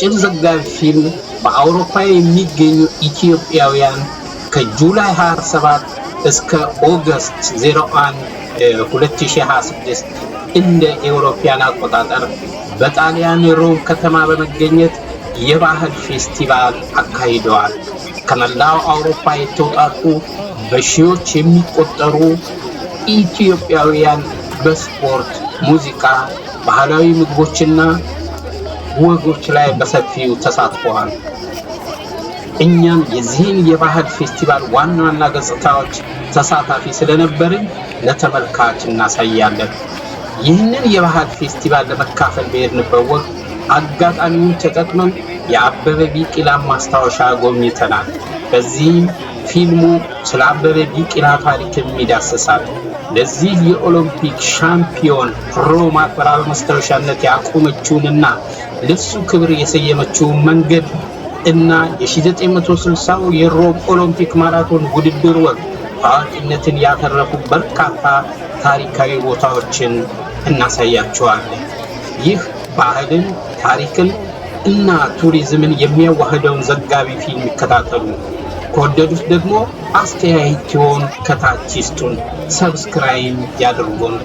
አጭር ዘጋቢ ፊልም በአውሮፓ የሚገኙ ኢትዮጵያውያን ከጁላይ 27 እስከ ኦገስት 01 2026 እንደ ኤውሮፒያን አቆጣጠር በጣሊያን ሮም ከተማ በመገኘት የባህል ፌስቲቫል አካሂደዋል። ከመላው አውሮፓ የተውጣጡ በሺዎች የሚቆጠሩ ኢትዮጵያውያን በስፖርት፣ ሙዚቃ፣ ባህላዊ ምግቦችና ወጎች ላይ በሰፊው ተሳትፈዋል። እኛም የዚህን የባህል ፌስቲቫል ዋና ዋና ገጽታዎች ተሳታፊ ስለነበርን ለተመልካች እናሳያለን። ይህንን የባህል ፌስቲቫል ለመካፈል በሄድንበት ወቅት አጋጣሚውን ተጠቅመን የአበበ ቢቂላ ማስታወሻ ጎብኝተናል። በዚህም ፊልሙ ስለ አበበ ቢቂላ ታሪክ ይዳስሳል። ለዚህ የኦሎምፒክ ሻምፒዮን ሮማ በማስታወሻነት ያቆመችውንና ለሱ ክብር የሰየመችውን መንገድ እና የ1960 የሮም ኦሎምፒክ ማራቶን ውድድር ወቅት ታዋቂነትን ያተረፉ በርካታ ታሪካዊ ቦታዎችን እናሳያቸዋለን። ይህ ባህልን፣ ታሪክን እና ቱሪዝምን የሚያዋህደውን ዘጋቢ ፊልም ይከታተሉ። ከወደዱት ደግሞ አስተያየቶን ከታች ይስጡን፣ ሰብስክራይብ ያድርጉን።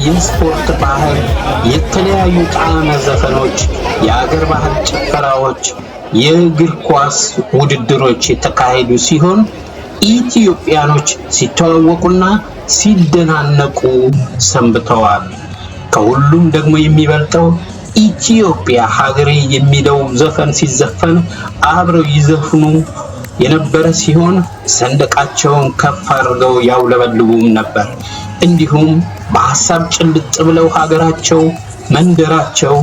የስፖርት ባህል የተለያዩ ጣዕመ ዘፈኖች፣ የአገር ባህል ጭፈራዎች፣ የእግር ኳስ ውድድሮች የተካሄዱ ሲሆን ኢትዮጵያኖች ሲተዋወቁና ሲደናነቁ ሰንብተዋል። ከሁሉም ደግሞ የሚበልጠው ኢትዮጵያ ሀገሬ የሚለው ዘፈን ሲዘፈን አብረው ይዘፍኑ የነበረ ሲሆን ሰንደቃቸውን ከፍ አድርገው ያውለበልቡም ነበር። እንዲሁም በሐሳብ ጭልጥ ብለው ሀገራቸው፣ መንደራቸው፣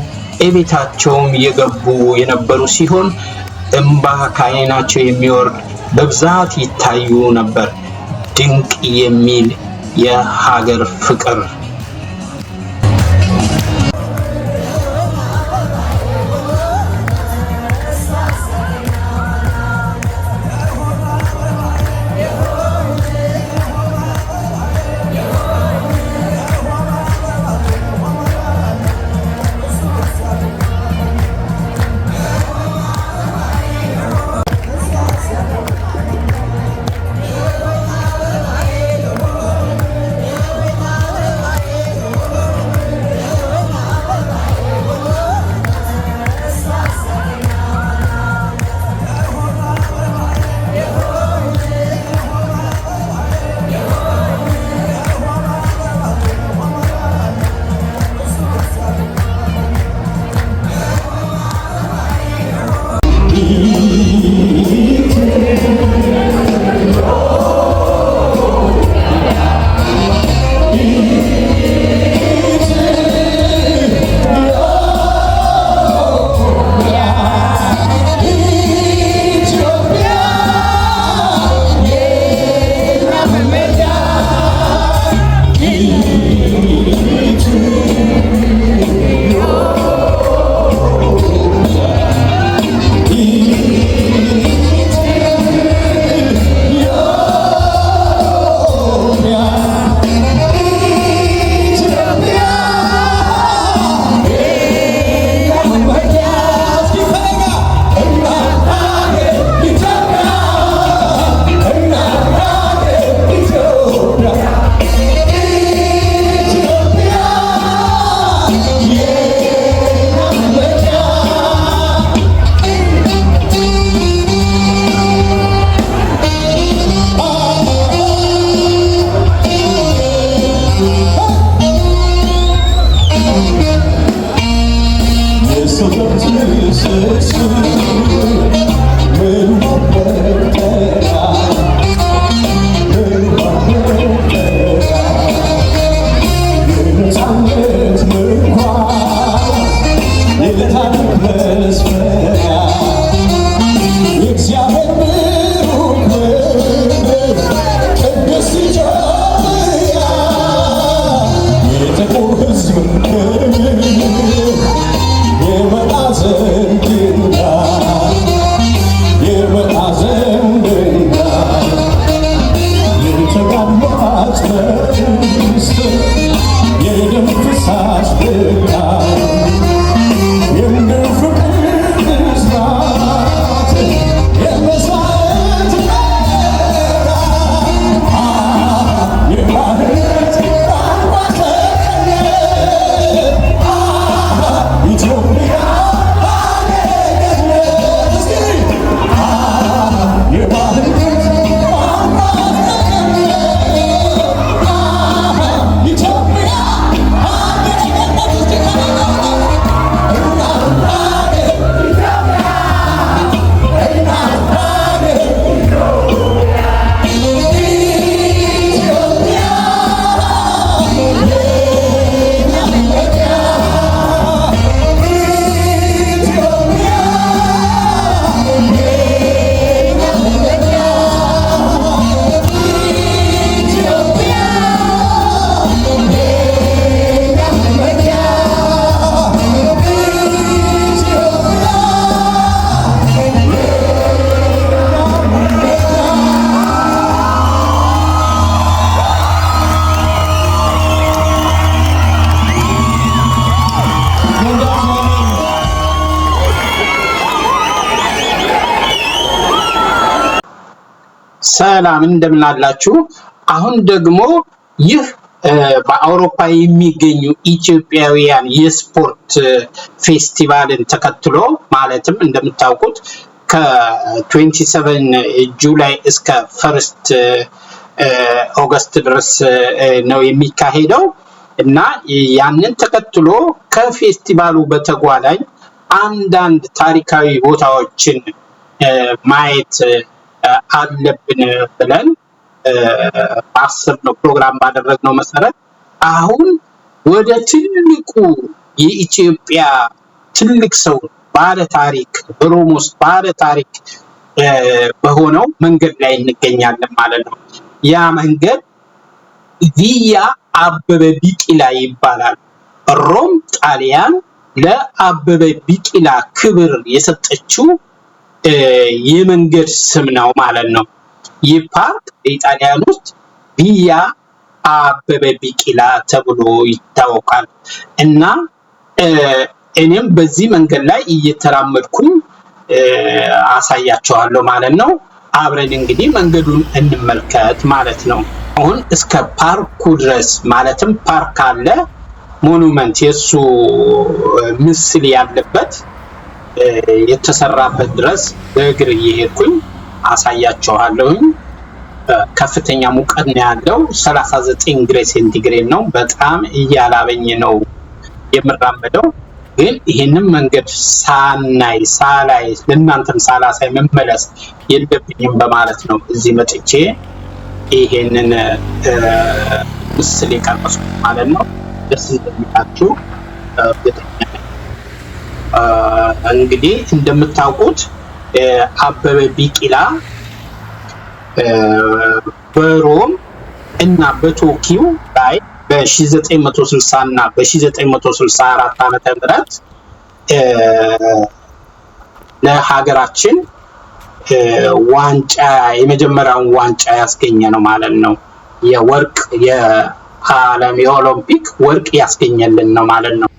ቤታቸውም የገቡ የነበሩ ሲሆን እንባ ከዓይናቸው የሚወርድ በብዛት ይታዩ ነበር። ድንቅ የሚል የሀገር ፍቅር ሰላም እንደምን አላችሁ? አሁን ደግሞ ይህ በአውሮፓ የሚገኙ ኢትዮጵያውያን የስፖርት ፌስቲቫልን ተከትሎ ማለትም እንደምታውቁት ከ27 ጁላይ እስከ 1 ኦገስት ድረስ ነው የሚካሄደው እና ያንን ተከትሎ ከፌስቲቫሉ በተጓዳኝ አንዳንድ ታሪካዊ ቦታዎችን ማየት አለብን ብለን ባሰብነው ፕሮግራም ባደረግነው መሰረት አሁን ወደ ትልቁ የኢትዮጵያ ትልቅ ሰው ባለ ታሪክ በሮም ውስጥ ባለ ታሪክ በሆነው መንገድ ላይ እንገኛለን ማለት ነው። ያ መንገድ ቪያ አበበ ቢቂላ ይባላል። ሮም ጣሊያን ለአበበ ቢቂላ ክብር የሰጠችው የመንገድ ስም ነው ማለት ነው። ይህ ፓርክ በኢጣሊያን ውስጥ ቪያ አበበ ቢቂላ ተብሎ ይታወቃል እና እኔም በዚህ መንገድ ላይ እየተራመድኩኝ አሳያቸዋለሁ ማለት ነው። አብረን እንግዲህ መንገዱን እንመልከት ማለት ነው። አሁን እስከ ፓርኩ ድረስ ማለትም ፓርክ አለ ሞኑመንት የሱ ምስል ያለበት የተሰራበት ድረስ በእግር እየሄድኩኝ አሳያቸዋለሁኝ። ከፍተኛ ሙቀት ነው ያለው 39 ዲግሪ ሴንቲግሬድ ነው። በጣም እያላበኝ ነው የምራመደው። ግን ይሄንን መንገድ ሳላይ ለእናንተም ሳላሳይ መመለስ የለብኝም በማለት ነው እዚህ መጥቼ ይሄንን ምስል የቀረጽኩት ማለት ነው። ደስ እንደሚላችሁ እንግዲህ እንደምታውቁት አበበ ቢቂላ በሮም እና በቶኪዮ ላይ በ1960 እና በ1964 ዓመተ ምህረት ለሀገራችን ዋንጫ የመጀመሪያውን ዋንጫ ያስገኘ ነው ማለት ነው። የወርቅ የዓለም የኦሎምፒክ ወርቅ ያስገኘልን ነው ማለት ነው።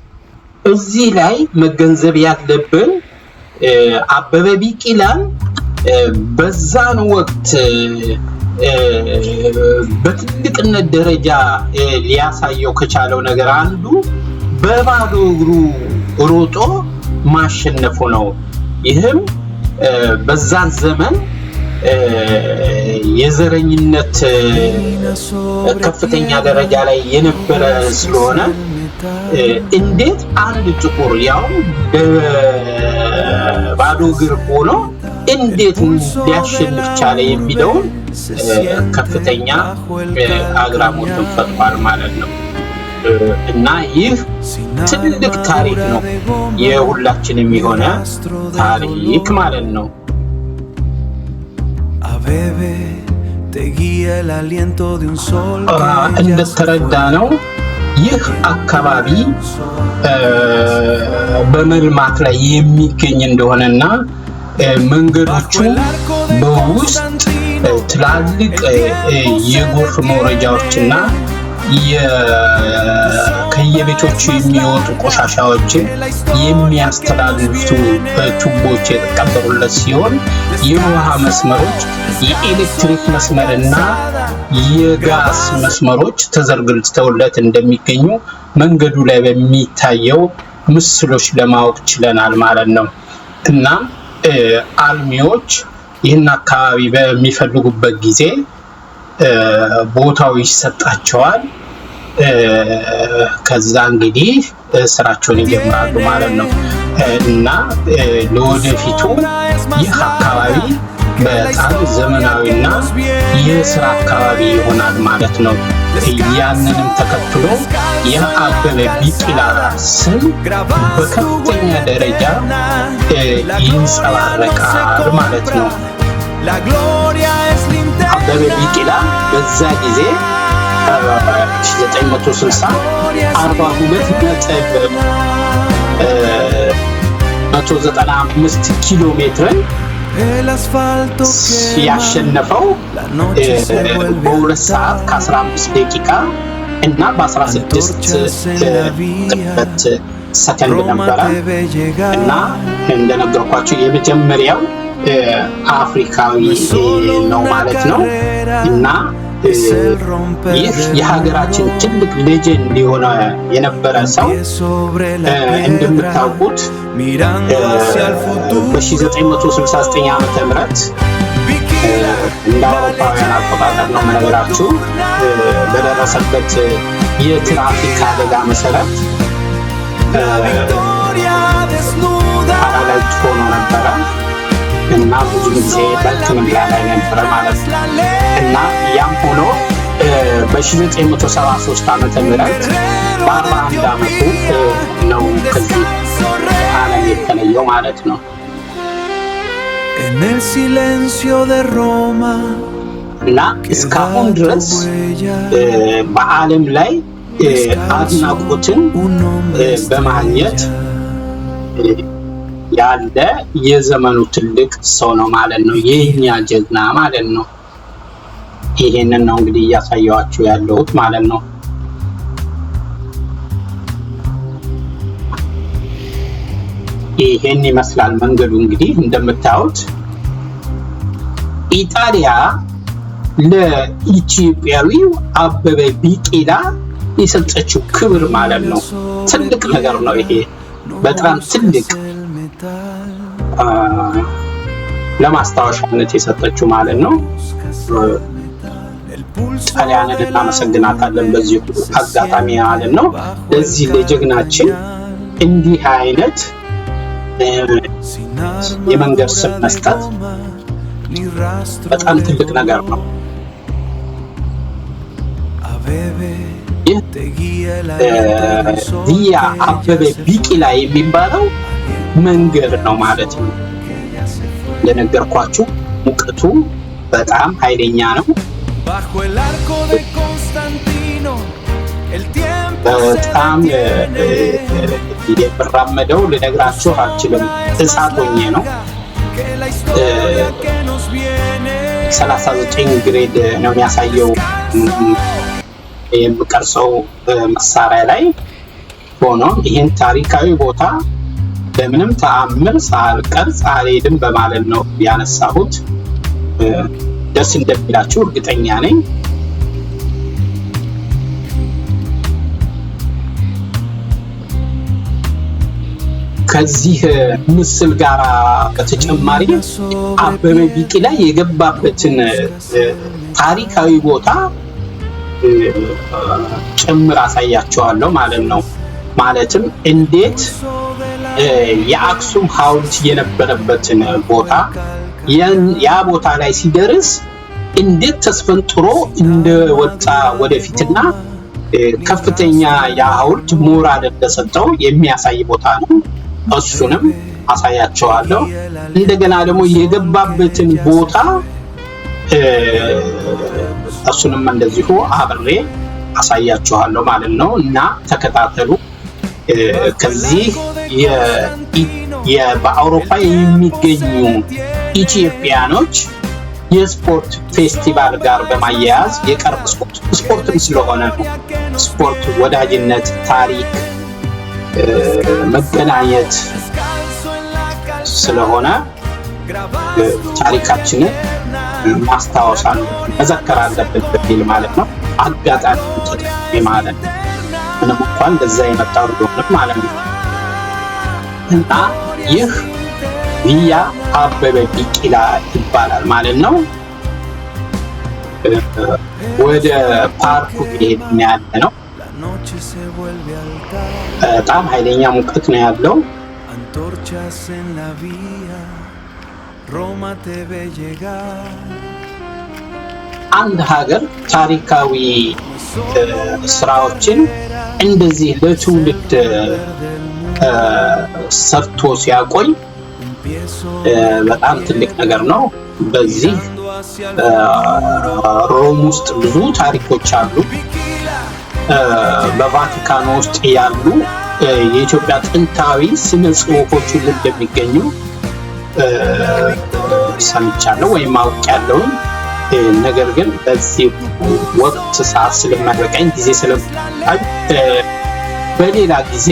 እዚህ ላይ መገንዘብ ያለብን አበበ ቢቂላን በዛን ወቅት በትልቅነት ደረጃ ሊያሳየው ከቻለው ነገር አንዱ በባዶ እግሩ ሮጦ ማሸነፉ ነው። ይህም በዛን ዘመን የዘረኝነት ከፍተኛ ደረጃ ላይ የነበረ ስለሆነ እንዴት አንድ ጥቁር ያው ባዶ እግር ሆኖ እንዴት ሊያሸንፍ ቻለ የሚለውን ከፍተኛ አግራሞትን ፈጥሯል ማለት ነው። እና ይህ ትልቅ ታሪክ ነው፣ የሁላችንም የሆነ ታሪክ ማለት ነው። እንደተረዳ ነው ይህ አካባቢ በመልማት ላይ የሚገኝ እንደሆነና መንገዶቹ በውስጥ ትላልቅ የጎርፍ መውረጃዎችና ከየቤቶቹ የሚወጡ ቆሻሻዎችን የሚያስተላልፉ ቱቦች የተቀበሩለት ሲሆን የውሃ መስመሮች፣ የኤሌክትሪክ መስመርና የጋዝ መስመሮች ተዘርግተውለት እንደሚገኙ መንገዱ ላይ በሚታየው ምስሎች ለማወቅ ችለናል ማለት ነው። እና አልሚዎች ይህን አካባቢ በሚፈልጉበት ጊዜ ቦታው ይሰጣቸዋል። ከዛ እንግዲህ ስራቸውን ይጀምራሉ ማለት ነው። እና ለወደፊቱ ይህ አካባቢ በጣም ዘመናዊና የስራ አካባቢ ይሆናል ማለት ነው። ያንንም ተከትሎ የአበበ ቢቂላ ስም በከፍተኛ ደረጃ ይንጸባረቃል ማለት ነው። አበበ ቢቂላ በዛ ጊዜ 1960 42.195 ኪሎ ሜትርን ያሸነፈው በ2 ሰዓት ከ15 ደቂቃ እና በ16 ሰከንድ ነበረ። እና እንደነገርኳቸው የመጀመሪያው አፍሪካዊ ነው ማለት ነው። እና ይህ የሀገራችን ትልቅ ሌጀንድ የሆነ የነበረ ሰው እንደምታውቁት በ1969 ዓመተ ምህረት እንደ አውሮፓውያን አቆጣጠር ነው የምነግራችሁ በደረሰበት የትራፊክ አደጋ መሰረት ፓራላይዝድ ሆኖ ነበረ እና ብዙ ጊዜ በሕክምና ላይ ነበረ ማለት ነው። እና ያም ሆኖ በ1973 ዓመተ ምህረት በ41 ዓመቱ ነው ከዚህ ዓለም የተለየው ማለት ነው። እና እስካሁን ድረስ በዓለም ላይ አድናቆትን በማግኘት ያለ የዘመኑ ትልቅ ሰው ነው ማለት ነው። የኛ ጀግና ማለት ነው። ይሄንን ነው እንግዲህ እያሳየኋችሁ ያለሁት ማለት ነው። ይሄን ይመስላል መንገዱ። እንግዲህ እንደምታዩት ኢጣሊያ ለኢትዮጵያዊው አበበ ቢቂላ የሰጠችው ክብር ማለት ነው። ትልቅ ነገር ነው ይሄ፣ በጣም ትልቅ ለማስታወሻነት የሰጠችው ማለት ነው። ጣሊያንን እናመሰግናታለን በዚህ አጋጣሚ ማለት ነው። ለዚህ ለጀግናችን እንዲህ አይነት የመንገድ ስም መስጠት በጣም ትልቅ ነገር ነው። ይህ ቪያ አበበ ቢቂላ የሚባለው መንገድ ነው ማለት ነው። እንደነገርኳችሁ ሙቀቱ በጣም ኃይለኛ ነው። በጣም የምራመደው ልነግራችሁ አልችልም። እሳት ሆኜ ነው። 39 ግሬድ ነው የሚያሳየው የምቀርጸው መሳሪያ ላይ ሆኖ ይህን ታሪካዊ ቦታ በምንም ተአምር ሳልቀርጽ አልሄድም በማለት ነው ያነሳሁት። ደስ እንደሚላችሁ እርግጠኛ ነኝ። ከዚህ ምስል ጋር በተጨማሪ አበበ ቢቂላ የገባበትን ታሪካዊ ቦታ ጭምር አሳያቸዋለሁ ማለት ነው። ማለትም እንዴት የአክሱም ሐውልት የነበረበትን ቦታ ያ ቦታ ላይ ሲደርስ እንዴት ተስፈንጥሮ እንደወጣ ወደፊትና ከፍተኛ የሐውልት ሞራል እንደሰጠው የሚያሳይ ቦታ ነው። እሱንም አሳያቸዋለሁ። እንደገና ደግሞ የገባበትን ቦታ እሱንም እንደዚሁ አብሬ አሳያቸዋለሁ ማለት ነው እና ተከታተሉ። ከዚህ በአውሮፓ የሚገኙ ኢትዮጵያኖች የስፖርት ፌስቲቫል ጋር በማያያዝ የቀረበ ስፖርትም ስለሆነ ነው። ስፖርት ወዳጅነት፣ ታሪክ፣ መገናኘት ስለሆነ ታሪካችንን ማስታወስ አለብን፣ መዘከር አለብን በሚል ማለት ነው። አጋጣሚ ተጠቅሜ ማለት ነው። ምንም እንኳን እንደዛ የመጣው ቢሆንም ማለት ነው እና ይህ ቪያ አበበ ቢቂላ ይባላል ማለት ነው። ወደ ፓርኩ እየሄድን ያለ ነው። በጣም ኃይለኛ ሙቀት ነው ያለው። አንድ ሀገር ታሪካዊ ስራዎችን እንደዚህ ለትውልድ ሰርቶ ሲያቆይ በጣም ትልቅ ነገር ነው። በዚህ ሮም ውስጥ ብዙ ታሪኮች አሉ። በቫቲካን ውስጥ ያሉ የኢትዮጵያ ጥንታዊ ስነ ጽሑፎች ሁሉ እንደሚገኙ ሰምቻለሁ ወይም አውቄያለሁ። ነገር ግን በዚህ ወቅት ሰዓት ስለማይበቃኝ ጊዜ ስለማይበቃኝ በሌላ ጊዜ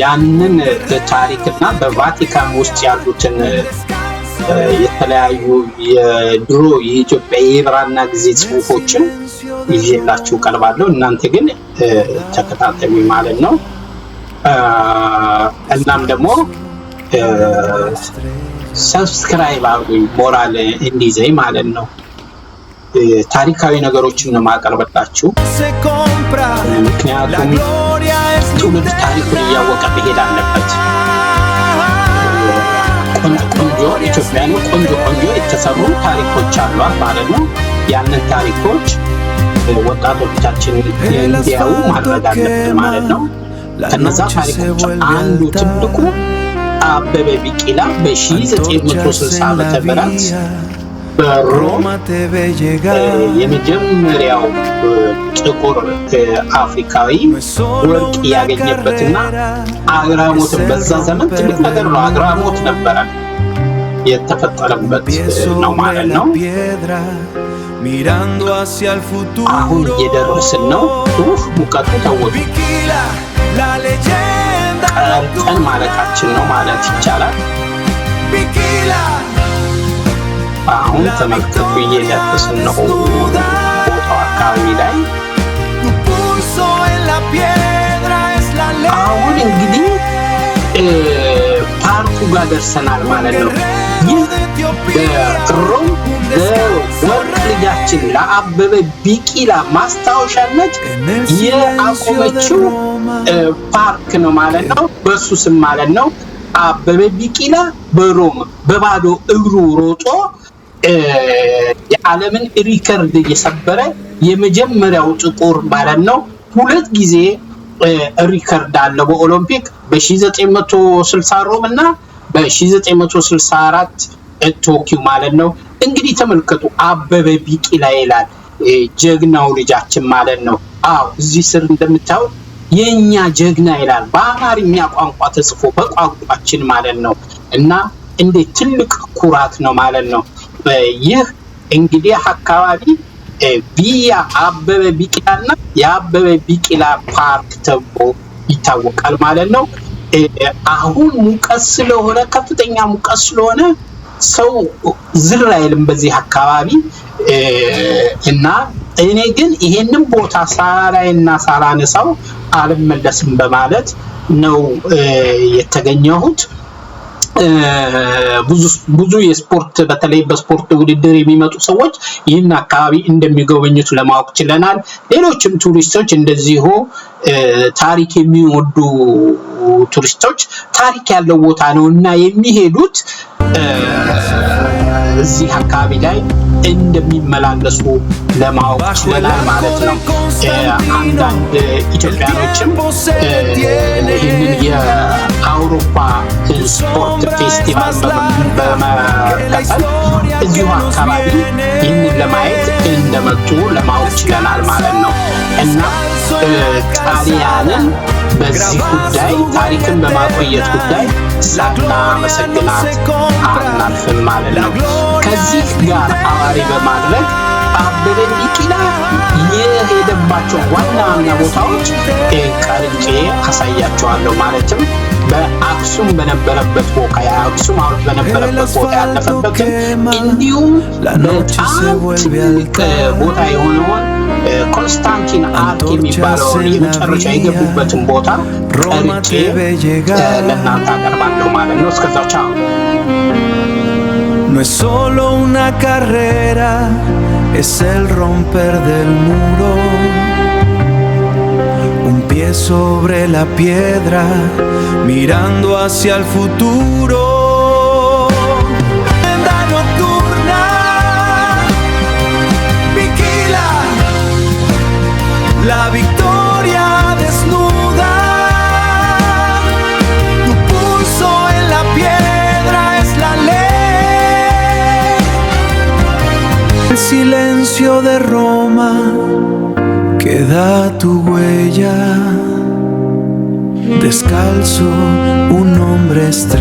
ያንን ታሪክና በቫቲካን ውስጥ ያሉትን የተለያዩ የድሮ የኢትዮጵያ የብራና ጊዜ ጽሑፎችን ይዤላችሁ ቀርባለሁ። እናንተ ግን ተከታተሉ ማለት ነው። እናም ደግሞ ሰብስክራይብ አድርጉኝ ሞራል እንዲዘኝ ማለት ነው። ታሪካዊ ነገሮችን ነው ማቀርበላችሁ። ምክንያቱም ትውልድ ታሪኩን እያወቀ መሄድ አለበት። ቆንጆ ኢትዮጵያን ቆንጆ የተሰሩ ታሪኮች አሏት ማለት ነው። ያንን ታሪኮች ወጣቶቻችን እንዲያዩ ማድረግ አለብን ማለት ነው። ከነዛ ታሪኮች አንዱ ትልቁ አበበ ቢቂላ በ1960 ዓመተ ምህረት በሮም የመጀመሪያው ጥቁር አፍሪካዊ ወርቅ ያገኘበትና አግራሞት በዛ ዘመን ትልቅ ነገር ነው። አግራሞት ነበረ የተፈጠረበት ነው ማለት ነው። አሁን እየደረስን ነው። ሙቀቱ ተወው ቀን ማለቃችን ነው ማለት ይቻላል። አሁን ተመልከቱ እየደረስን ነው ቦታው አካባቢ ላይ። አሁን እንግዲህ ፓርኩ ጋር ደርሰናል ማለት ነው። ይህ በሮም በወርቅ ልጃችን ለአበበ ቢቂላ ማስታወሻነት የአቆመችው ፓርክ ነው ማለት ነው። በሱ ስም ማለት ነው። አበበ ቢቂላ በሮም በባዶ እግሩ ሮጦ የዓለምን ሪከርድ የሰበረ የመጀመሪያው ጥቁር ማለት ነው። 2 ጊዜ ሪከርድ አለ በኦሎምፒክ በ1960 ሮም እና በ1964 ቶኪዮ ማለት ነው። እንግዲህ ተመልከቱ አበበ ቢቂላ ይላል ጀግናው ልጃችን ማለት ነው። አዎ እዚህ ስር እንደምታዩት የኛ ጀግና ይላል በአማርኛ ቋንቋ ተጽፎ በቋንቋችን ማለት ነው። እና እንዴት ትልቅ ኩራት ነው ማለት ነው። ይህ እንግዲህ አካባቢ ቪያ አበበ ቢቂላና የአበበ ቢቂላ ፓርክ ተብሎ ይታወቃል ማለት ነው። አሁን ሙቀት ስለሆነ ከፍተኛ ሙቀት ስለሆነ ሰው ዝር አይልም በዚህ አካባቢ እና እኔ ግን ይሄንን ቦታ ሳላይና ሳላነሳው አልመለስም በማለት ነው የተገኘሁት። ብዙ የስፖርት በተለይ በስፖርት ውድድር የሚመጡ ሰዎች ይህን አካባቢ እንደሚጎበኙት ለማወቅ ችለናል። ሌሎችም ቱሪስቶች እንደዚሁ ታሪክ የሚወዱ ቱሪስቶች ታሪክ ያለው ቦታ ነው እና የሚሄዱት እዚህ አካባቢ ላይ እንደሚመላለሱ ለማወቅ ችለናል ማለት ነው። አንዳንድ ኢትዮጵያኖችም ይህንን የአውሮፓ ስፖርት ፌስቲቫል በመከተል እዚሁ አካባቢ ይህንን ለማየት እንደመጡ ለማወቅ ችለናል ማለት ነው እና ጣሊያንን በዚህ ጉዳይ ታሪክን በማቆየት ጉዳይ ሳናመሰግናት አናልፍም ማለት ነው። ከዚህ ጋር አዋሪ በማድረግ አበበ ቢቂላ የሄደባቸው ዋና ዋና ቦታዎች ቀርጬ አሳያቸዋለሁ። ማለትም በአክሱም በነበረበት ቦታ የአክሱም ሐውልት በነበረበት ቦታ ያለፈበትን እንዲሁም በጣም ትልቅ ቦታ የሆነውን ኮንስታንቲን አርክ የሚባለውን የመጨረሻ የገቡበትን ቦታ ቀርጬ ለእናንተ አቀርባለሁ ማለት ነው። እስከዛው ቻው። No es solo una carrera, es el romper del muro. Un pie sobre la piedra, mirando hacia el futuro. Venda nocturna, vigila la victoria desnuda. Tu pulso en la piedra es la ley. El silencio de Roma queda tu huella. Descalzo un hombre estrella.